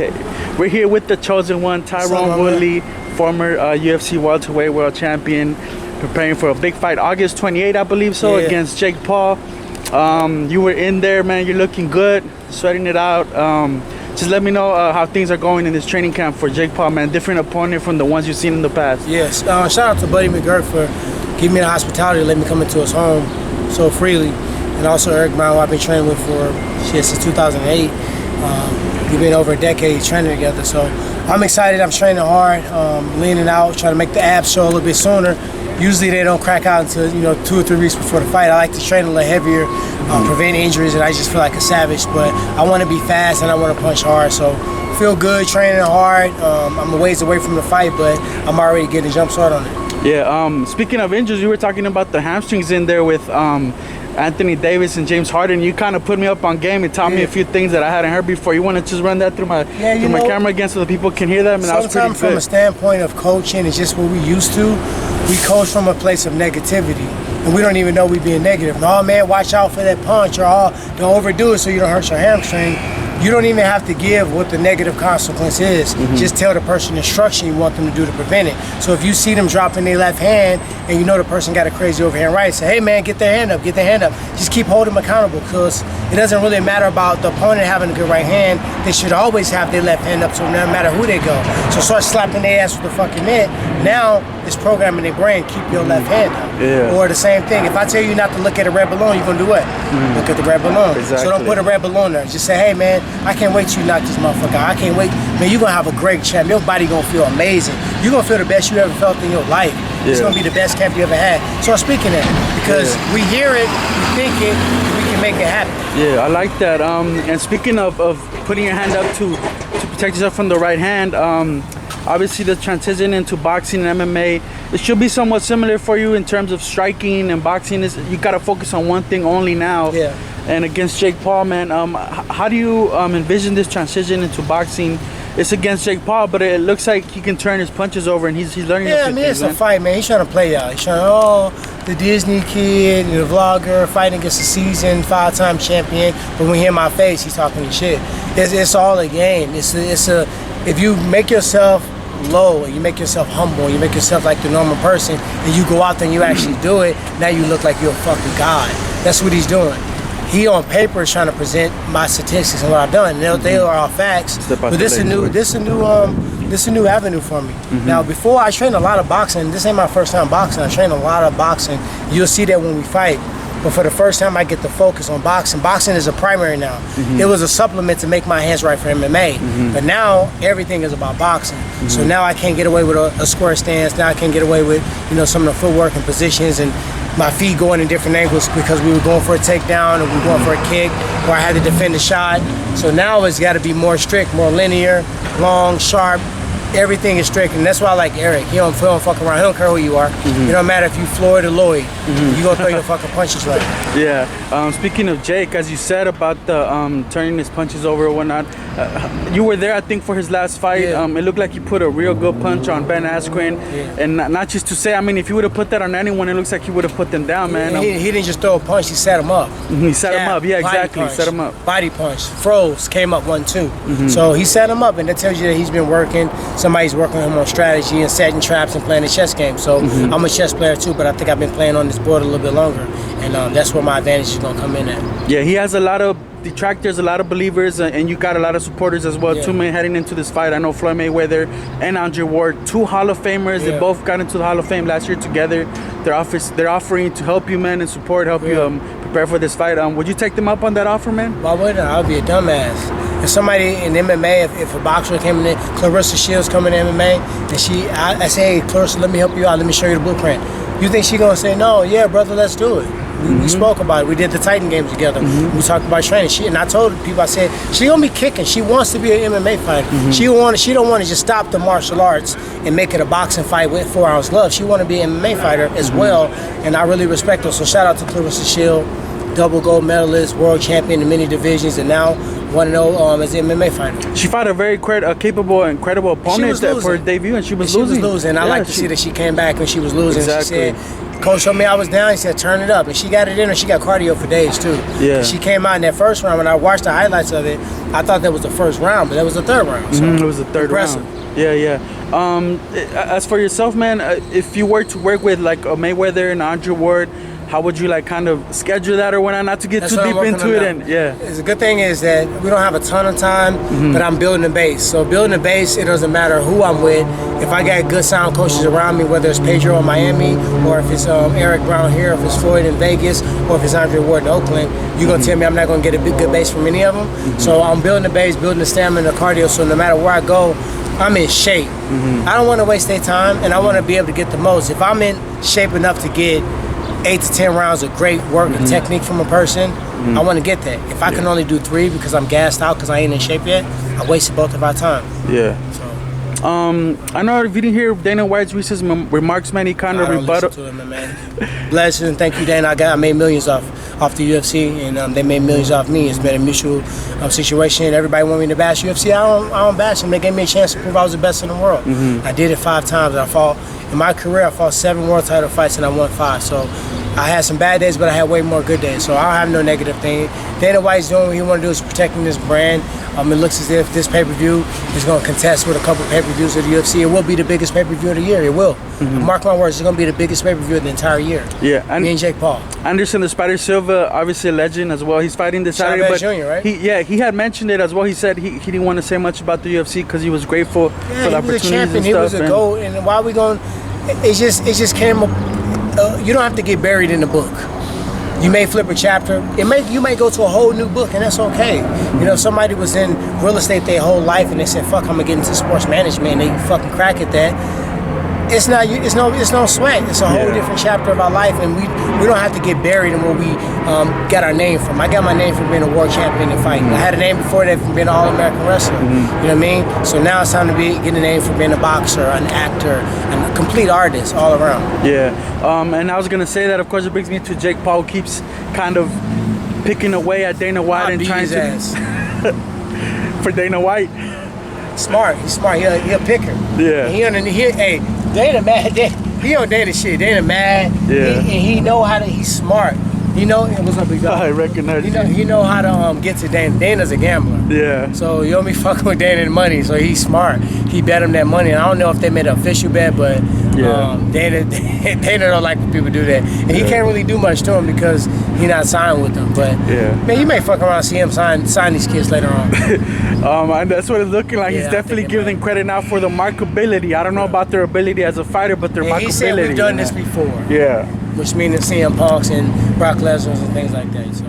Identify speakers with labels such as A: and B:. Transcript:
A: Okay, we're here with the chosen one, Tyron Woodley, former UFC welterweight world champion, preparing for a big fight August 28th, I believe so, against Jake Paul. You were in there, man. You're looking good, sweating it out. Just let me know how things are going in this training camp for Jake Paul, man. Different opponent from the ones you've seen in the past.
B: Yes, shout out to Buddy McGirt for giving me the hospitality to let me come into his home so freely. And also Eric Mao, who I've been training with for since 2008. We've been over a decade training together, so I'm excited. I'm training hard, leaning out, trying to make the abs show a little bit sooner. Usually they don't crack out until 2 or 3 weeks before the fight. I like to train a little heavier, prevent injuries, and I just feel like a savage. But I want to be fast and I want to punch hard, so feel good training hard. I'm a ways away from the fight, but I'm already getting a jump start on it.
A: Yeah. Speaking of injuries, you were talking about the hamstrings in there with Anthony Davis and James Harden. You kind of put me up on game and taught me a few things that I hadn't heard before. You want to just run that through my my camera again so the people can hear that? I mean, that was pretty good.
B: Sometimes from a standpoint of coaching, it's just what we used to. We coach from a place of negativity, and we don't even know we being negative. Oh man, watch out for that punch, or don't overdo it so you don't hurt your hamstring. You don't even have to give what the negative consequence is. Just tell the person the instruction you want them to do to prevent it. So if you see them dropping their left hand and you know the person got a crazy overhand right, say, hey man, get their hand up, get their hand up. Just keep holding them accountable, because it doesn't really matter about the opponent having a good right hand. They should always have their left hand up, so no matter who they go. So start slapping their ass with the fucking mitt. Now it's programming their brain, keep your left hand up.
A: Yeah.
B: Or the same thing, if I tell you not to look at a red balloon, you're gonna do what? Look at the red balloon.
A: Exactly.
B: So don't put a red balloon there. Just say, hey man, I can't wait till you knock this motherfucker out. I can't wait. Man, you're gonna have a great champ. Your body gonna feel amazing. You're gonna feel the best you ever felt in your life. It's gonna be the best camp you ever had. So I'm speaking that because we hear it, we think it, we can make it happen.
A: Yeah, I like that. And speaking of putting your hand up to protect yourself from the right hand, obviously the transition into boxing and MMA, it should be somewhat similar for you in terms of striking and boxing. You gotta focus on one thing only now.
B: Yeah.
A: And against Jake Paul, man, how do you envision this transition into boxing? It's against Jake Paul, but it looks like he can turn his punches over, and he's learning.
B: Yeah, I mean, it's a fight, man. He's trying to play out. He's trying the Disney kid, the vlogger, fighting against a seasoned 5-time champion. But when he hear my face, he's talking his shit. It's all a game. If you make yourself low, and you make yourself humble, you make yourself like the normal person, and you go out there and you actually do it, now you look like you're a fucking god. That's what he's doing. He on paper is trying to present my statistics and what I've done. They are all facts, but this is a new avenue for me. Now, before I trained a lot of boxing. This ain't my first time boxing. I trained a lot of boxing. You'll see that when we fight. But for the first time, I get to focus on boxing. Boxing is a primary now. It was a supplement to make my hands right for MMA. But now everything is about boxing. So now I can't get away with a square stance. Now I can get away with some of the footwork and positions and my feet going in different angles because we were going for a takedown or we were going for a kick or I had to defend a shot. So now it's got to be more strict, more linear, long, sharp. Everything is strict, and that's why I like Eric. He don't fuck around. He don't care who you are. It don't matter if you Floyd or Lloyd. You gonna throw your fucking punches right.
A: Yeah. Speaking of Jake, as you said about the turning his punches over or whatnot, you were there, I think, for his last fight. It looked like he put a real good punch on Ben Askren, and not just to say, I mean, if you would have put that on anyone, it looks like he would have put them down, man.
B: He didn't just throw a punch. He set him up.
A: He set him up. Yeah, exactly. He set him up.
B: Body punch. Froze. Came up 1-2. So he set him up, and that tells you that he's been working. Somebody's working him on strategy and setting traps and playing a chess game. So I'm a chess player too, but I think I've been playing on this board a little bit longer, and that's where my advantage is gonna come in at.
A: Yeah, he has a lot of detractors, a lot of believers, and you got a lot of supporters as well. Two men heading into this fight. I know Floyd Mayweather and Andre Ward, 2 Hall of Famers. They both got into the Hall of Fame last year together. They're offering to help you, man, and help you prepare for this fight. Would you take them up on that offer, man?
B: Why wouldn't I? I'd be a dumbass. If somebody in MMA, if a boxer came in, Clarissa Shields coming in MMA, and I say, hey, Clarissa, let me help you out. Let me show you the blueprint. You think she gonna say no? Yeah, brother, let's do it. We spoke about it. We did the Titan games together. We talked about training. And I told people, I said, she gonna be kicking. She wants to be an MMA fighter. She don't want to just stop the martial arts and make it a boxing fight with 4 ounce gloves. She want to be an MMA fighter as well, and I really respect her. So shout out to Clarissa Shield. double gold medalist, world champion in many divisions, and now 1-0 as an MMA fighter.
A: She fought a very capable and credible opponent for her debut, and she was losing.
B: I like to see that she came back when she was losing.
A: Exactly.
B: She said, Coach told me I was down. He said, turn it up. And she got it in her. She got cardio for days, too.
A: Yeah.
B: She came out in that first round. When I watched the highlights of it, I thought that was the first round, but that was the third round. So
A: it was the third round. Yeah. As for yourself, man, if you were to work with like a Mayweather and Andre Ward, how would you like kind of schedule that or whatnot? Not to get too deep into it. And
B: the good thing is that we don't have a ton of time, but I'm building a base. So building a base, it doesn't matter who I'm with. If I got good sound coaches around me, whether it's Pedro in Miami, or if it's Eric Brown here, if it's Floyd in Vegas, or if it's Andre Ward in Oakland, you're gonna tell me I'm not gonna get a good base from any of them. So I'm building the base, building the stamina, the cardio. So no matter where I go, I'm in shape. I don't want to waste their time, and I want to be able to get the most. If I'm in shape enough to get 8 to 10 rounds of great work and technique from a person, I want to get that. If I can only do 3 because I'm gassed out because I ain't in shape yet, I wasted both of our time.
A: Yeah. So. I know if you didn't hear Dana White's recent remarks, man, he kind of rebutted.
B: To him, man. Bless and thank you, Dana. I made millions off the UFC, and they made millions off me. It's been a mutual situation. Everybody want me to bash UFC. I don't bash them. They gave me a chance to prove I was the best in the world. I did it 5 times. I fought in my career. I fought 7 world title fights, and I won 5. So I had some bad days, but I had way more good days. So I don't have no negative thing. Dana White's doing what he want to do is protecting this brand. It looks as if this pay-per-view is going to contest with a couple pay-per-views of the UFC. It will be the biggest pay-per-view of the year. It will. Mark my words, it's going to be the biggest pay-per-view of the entire year.
A: Yeah. And
B: me and Jake Paul.
A: Anderson the Spider Silva, obviously a legend as well. He's fighting this Saturday. But
B: Jr., right?
A: he had mentioned it as well. He said he didn't want to say much about the UFC because he was grateful for the opportunities and stuff.
B: He was a GOAT. And why we going? It just came up. You don't have to get buried in the book. You may flip a chapter. You may go to a whole new book, and that's okay. You know, somebody was in real estate their whole life, and they said, "Fuck, I'm gonna get into sports management." And they fucking crack at that. It's no sweat. It's a whole different chapter of our life, and we don't have to get buried in where we got our name from. I got my name from being a world champion in fighting. I had a name before that from being an All-American wrestler. You know what I mean? So now it's time to get a name for being a boxer, an actor, and a complete artist all around.
A: Yeah, and I was gonna say that. Of course, it brings me to Jake Paul keeps kind of picking away at Dana White and trying to for Dana White.
B: Smart. He's smart. He a picker.
A: Yeah.
B: Hey, Dana mad. He on Dana shit. Dana mad.
A: Yeah.
B: He know how to. He's smart. He know what's up, big dog.
A: I recognize you.
B: He know how to get to Dana. Dana's a gambler.
A: Yeah.
B: So you don't be fucking with Dana and money. So he's smart. He bet him that money. And I don't know if they made an official bet, but Dana don't like when people do that. And he can't really do much to him because he's not signed with them. But man, you may fuck around and see him sign these kids later on.
A: And that's what it's looking like. He's definitely giving them credit now for the markability. I don't know about their ability as a fighter, but their markability.
B: He said we've done this before.
A: Yeah.
B: Which means CM Punks and Brock Lesnar and things like that. So.